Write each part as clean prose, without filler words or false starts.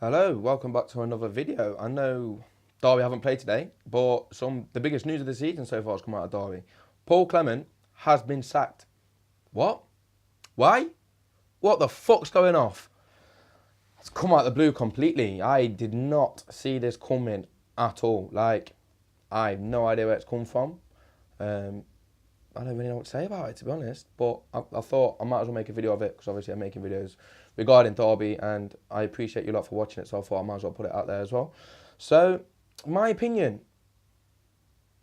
Hello, welcome back to another video. I know Derby haven't played today, but the biggest news of the season so far has come out of Derby. Paul Clement has been sacked. What? Why? What the fuck's going off? It's come out of the blue completely. I did not see this coming at all. I have no idea where it's come from. I don't really know what to say about it, to be honest. But I thought I might as well make a video of it because obviously I'm making videos regarding Derby and I appreciate you lot for watching it. So I thought I might as well put it out there as well. So, my opinion,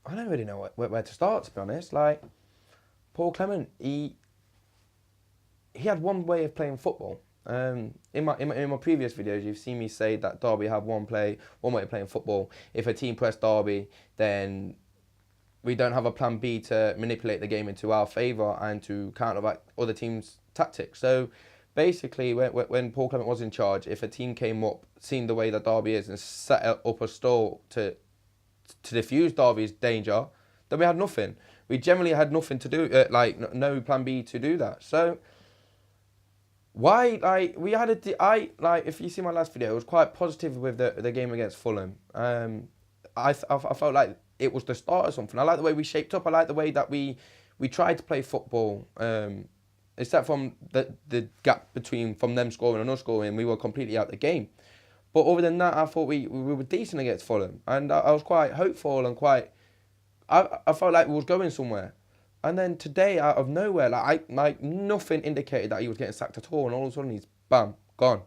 I don't really know where to start, to be honest. Like, Paul Clement, he had one way of playing football. In my previous videos, you've seen me say that Derby have one way of playing football. If a team press Derby, then we don't have a plan B to manipulate the game into our favour and to counteract other teams' tactics. So basically, when Paul Clement was in charge, if a team came up, seen the way that Derby is, and set up a stall to diffuse Derby's danger, then we had nothing. We generally had nothing to do, no plan B to do that. So why, if you see my last video, I was quite positive with the game against Fulham. I felt like it was the start of something. I like the way we shaped up. I like the way that we tried to play football. Except from the gap between from them scoring and us scoring, we were completely out the game. But other than that, I thought we were decent against Fulham, and I was quite hopeful and I felt like we was going somewhere. And then today, out of nowhere, nothing indicated that he was getting sacked at all, and all of a sudden he's bam gone.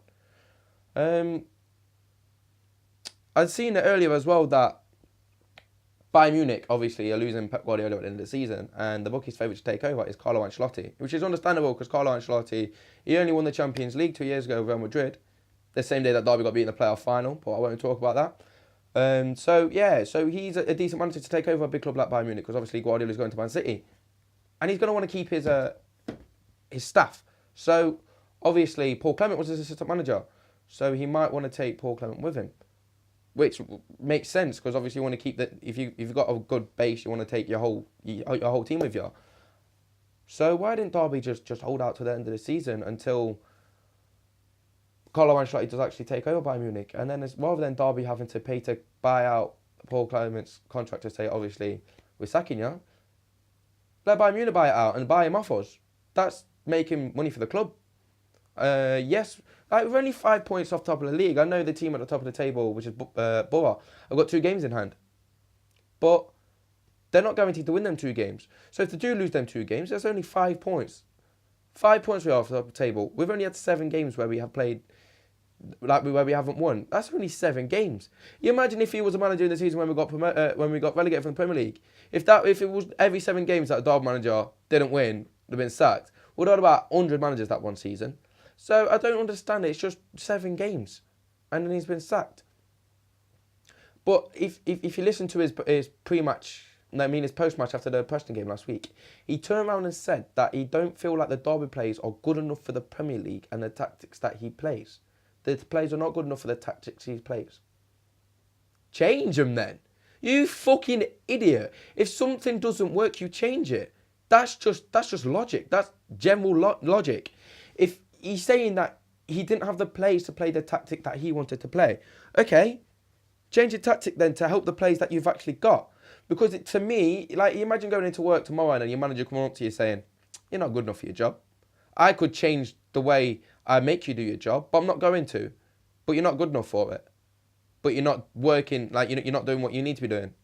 I'd seen it earlier as well that Bayern Munich, obviously, are losing Pep Guardiola at the end of the season, and the bookie's favourite to take over is Carlo Ancelotti, which is understandable because Carlo Ancelotti, he only won the Champions League 2 years ago with Real Madrid, the same day that Derby got beat in the playoff final, but I won't talk about that. So he's a decent manager to take over a big club like Bayern Munich because obviously Guardiola's going to Man City, and he's going to want to keep his staff. So obviously Paul Clement was his assistant manager, so he might want to take Paul Clement with him. Which makes sense because obviously you want to keep that. If you've got a good base, you want to take your whole team with you. So why didn't Derby just hold out to the end of the season until Carlo Ancelotti does actually take over Bayern Munich, and then rather than Derby having to pay to buy out Paul Clement's contract to say obviously we're sacking you, let Bayern Munich buy it out and buy him off us. That's making money for the club. Yes. We're only 5 points off top of the league. I know the team at the top of the table, which is Borough, have got 2 games in hand. But they're not guaranteed to win them 2 games. So if they do lose them 2 games, that's only 5 points. 5 points we are off the top of the table. We've only had 7 games where we have played, where we haven't won. That's only 7 games. You imagine if he was a manager in the season when we got relegated from the Premier League. If it was every 7 games that a Derby manager didn't win, would have been sacked. We'd have had about 100 managers that one season. So I don't understand it. It's just 7 games, and then he's been sacked. But if you listen to his his post-match after the Preston game last week, he turned around and said that he don't feel like the Derby players are good enough for the Premier League and the tactics that he plays. The players are not good enough for the tactics he plays. Change them then. You fucking idiot. If something doesn't work, you change it. That's just logic. That's general logic. If he's saying that he didn't have the players to play the tactic that he wanted to play, okay, change your tactic then to help the players that you've actually got. Because to me, like, you imagine going into work tomorrow and then your manager coming up to you saying, you're not good enough for your job. I could change the way I make you do your job, but I'm not going to. But you're not good enough for it. But you're not working, like, you're not doing what you need to be doing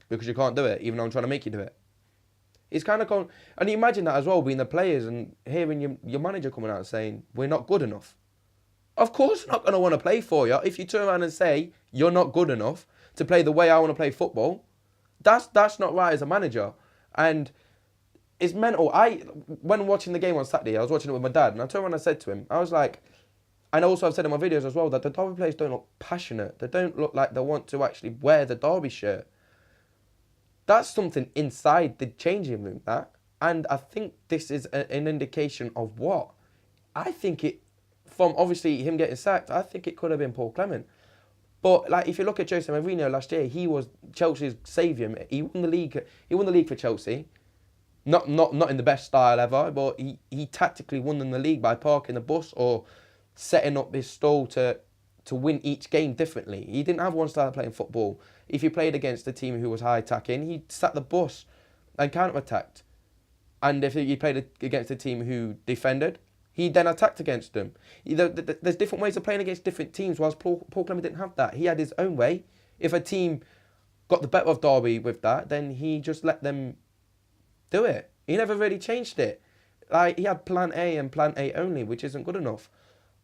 because you can't do it, even though I'm trying to make you do it. It's kind of and you imagine that as well, being the players and hearing your manager coming out and saying, we're not good enough. Of course they're not going to want to play for you. If you turn around and say, you're not good enough to play the way I want to play football, that's not right as a manager. And it's mental. When watching the game on Saturday, I was watching it with my dad, and I turned around and I said to him, I was like, and also I've said in my videos as well, that the Derby players don't look passionate. They don't look like they want to actually wear the Derby shirt. That's something inside the changing room, that. And I think this is an indication of what? I think from obviously him getting sacked, I think it could have been Paul Clement. But like, if you look at Jose Mourinho last year, he was Chelsea's saviour. He won the league. He won the league for Chelsea. Not in the best style ever, but he tactically won them the league by parking the bus or setting up his stall to to win each game differently. He didn't have one style of playing football. If he played against a team who was high attacking, he sat the bus and counter attacked. And if he played against a team who defended, he then attacked against them. There's different ways of playing against different teams, whilst Paul Clement didn't have that. He had his own way. If a team got the better of Derby with that, then he just let them do it. He never really changed it. Like, he had plan A and plan A only, which isn't good enough.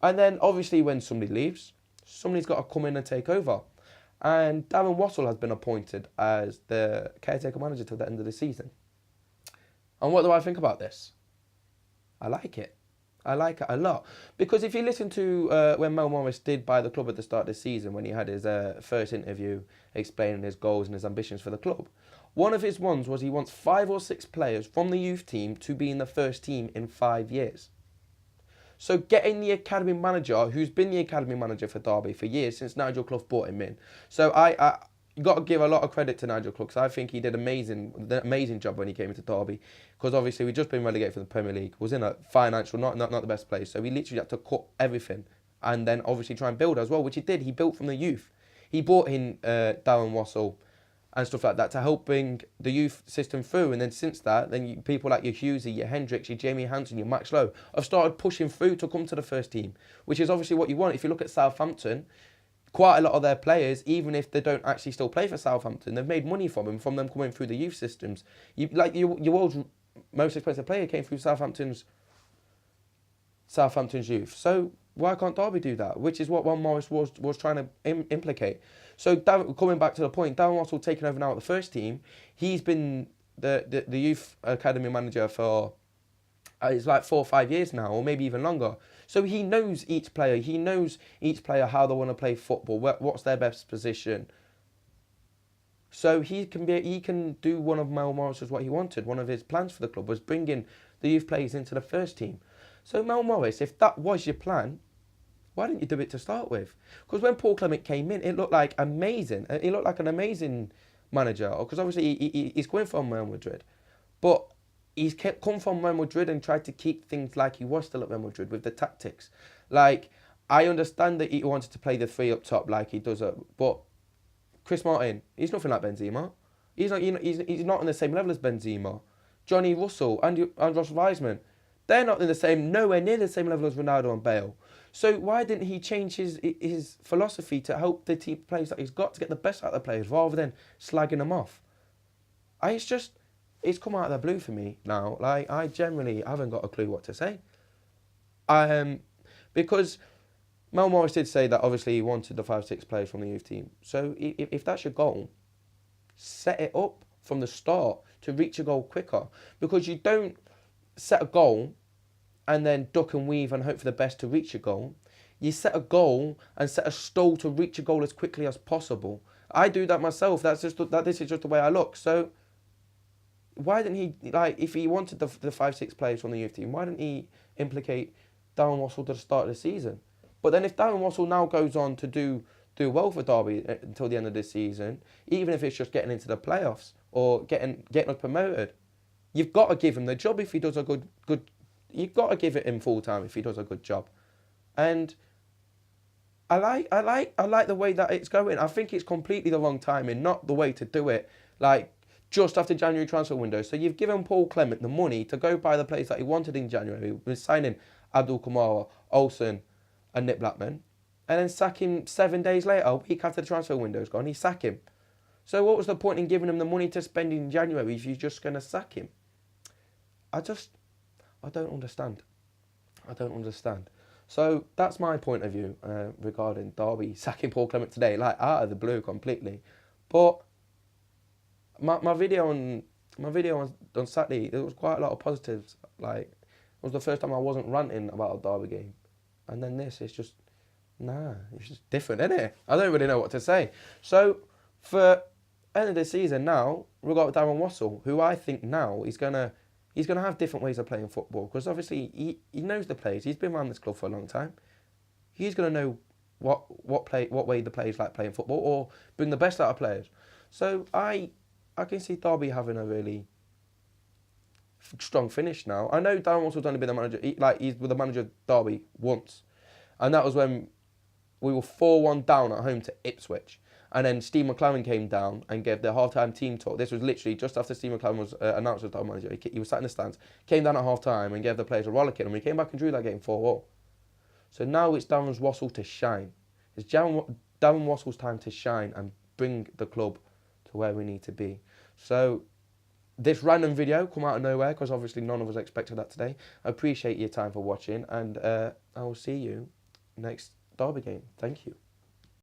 And then, obviously, when somebody leaves, somebody's got to come in and take over. And Darren Wassell has been appointed as the caretaker manager till the end of the season. And what do I think about this? I like it. I like it a lot. Because if you listen to when Mel Morris did buy the club at the start of the season, when he had his first interview explaining his goals and his ambitions for the club, one of his ones was he wants 5 or 6 players from the youth team to be in the first team in 5 years. So getting the academy manager, who's been the academy manager for Derby for years, since Nigel Clough brought him in. So I you got to give a lot of credit to Nigel Clough, because I think he did an amazing job when he came into Derby. Because obviously we'd just been relegated from the Premier League, was in a financial, not the best place. So we literally had to cut everything, and then obviously try and build as well, which he did. He built from the youth. He brought in Darren Wassell and stuff like that to help bring the youth system through. And then since that, then people like your Hughesy, your Hendricks, your Jamie Hanson, your Max Lowe have started pushing through to come to the first team, which is obviously what you want. If you look at Southampton, quite a lot of their players, even if they don't actually still play for Southampton, they've made money from them coming through the youth systems. Your world's most expensive player came through Southampton's youth. So why can't Derby do that? Which is what Ron Morris was trying to implicate. So coming back to the point, Darren Wassell taking over now at the first team. He's been the youth academy manager for it's like 4 or 5 years now, or maybe even longer. So he knows each player. He knows each player how they want to play football, what's their best position. So he can do one of Mel Morris's what he wanted. One of his plans for the club was bringing the youth players into the first team. So Mel Morris, if that was your plan, why didn't you do it to start with? Because when Paul Clement came in, it looked like amazing. He looked like an amazing manager. Because obviously he's going from Real Madrid, but he's come from Real Madrid and tried to keep things like he was still at Real Madrid with the tactics. Like, I understand that he wanted to play the 3 up top like he does, but Chris Martin, he's nothing like Benzema. He's not on the same level as Benzema. Johnny Russell and Ross Weisman, they're not nowhere near the same level as Ronaldo and Bale. So why didn't he change his philosophy to help the team players that he's got to get the best out of the players rather than slagging them off? It's come out of the blue for me now. Like, I generally haven't got a clue what to say. Because Mel Morris did say that obviously he wanted the 5-6 players from the youth team. So if that's your goal, set it up from the start to reach a goal quicker. Because you don't set a goal and then duck and weave and hope for the best to reach your goal. You set a goal and set a stall to reach a goal as quickly as possible. I do that myself. This is just the way I look. So why didn't he, like, if he wanted the 5-6 players from the youth team, why didn't he implicate Darren Wassell to the start of the season? But then if Darren Wassell now goes on to do well for Derby until the end of this season, even if it's just getting into the playoffs or getting us promoted, you've got to give him the job if he does a good. You've got to give it him full time if he does a good job, and I like the way that it's going. I think it's completely the wrong timing, not the way to do it. Like, just after January transfer window. So you've given Paul Clement the money to go buy the players that he wanted in January, with signing Abdul Kamara, Olsen, and Nick Blackman, and then sack him 7 days later, a week after the transfer window's gone. He sack him. So what was the point in giving him the money to spend in January if you're just going to sack him? I don't understand. I don't understand. So that's my point of view regarding Derby sacking Paul Clement today, like out of the blue completely. But my video on Saturday, there was quite a lot of positives. Like, it was the first time I wasn't ranting about a Derby game, and then this is just it's just different, isn't it? I don't really know what to say. So for end of the season now, we've got Darren Wassell, who I think now he's gonna have different ways of playing football, because obviously he knows the players. He's been around this club for a long time. He's gonna know what way the players like playing football, or bring the best out of players. So I can see Derby having a really strong finish now. I know Darren Wassell's only been the manager. He's with the manager of Derby once, and that was when we were 4-1 down at home to Ipswich. And then Steve McClaren came down and gave the half-time team talk. This was literally just after Steve McClaren was announced as top manager. He was sat in the stands, came down at half-time and gave the players a rollicking. And we came back and drew that game 4-4. So now it's Darren Wassell to shine. It's Darren Wassell's time to shine and bring the club to where we need to be. So this random video come out of nowhere because obviously none of us expected that today. I appreciate your time for watching, and I will see you next Derby game. Thank you.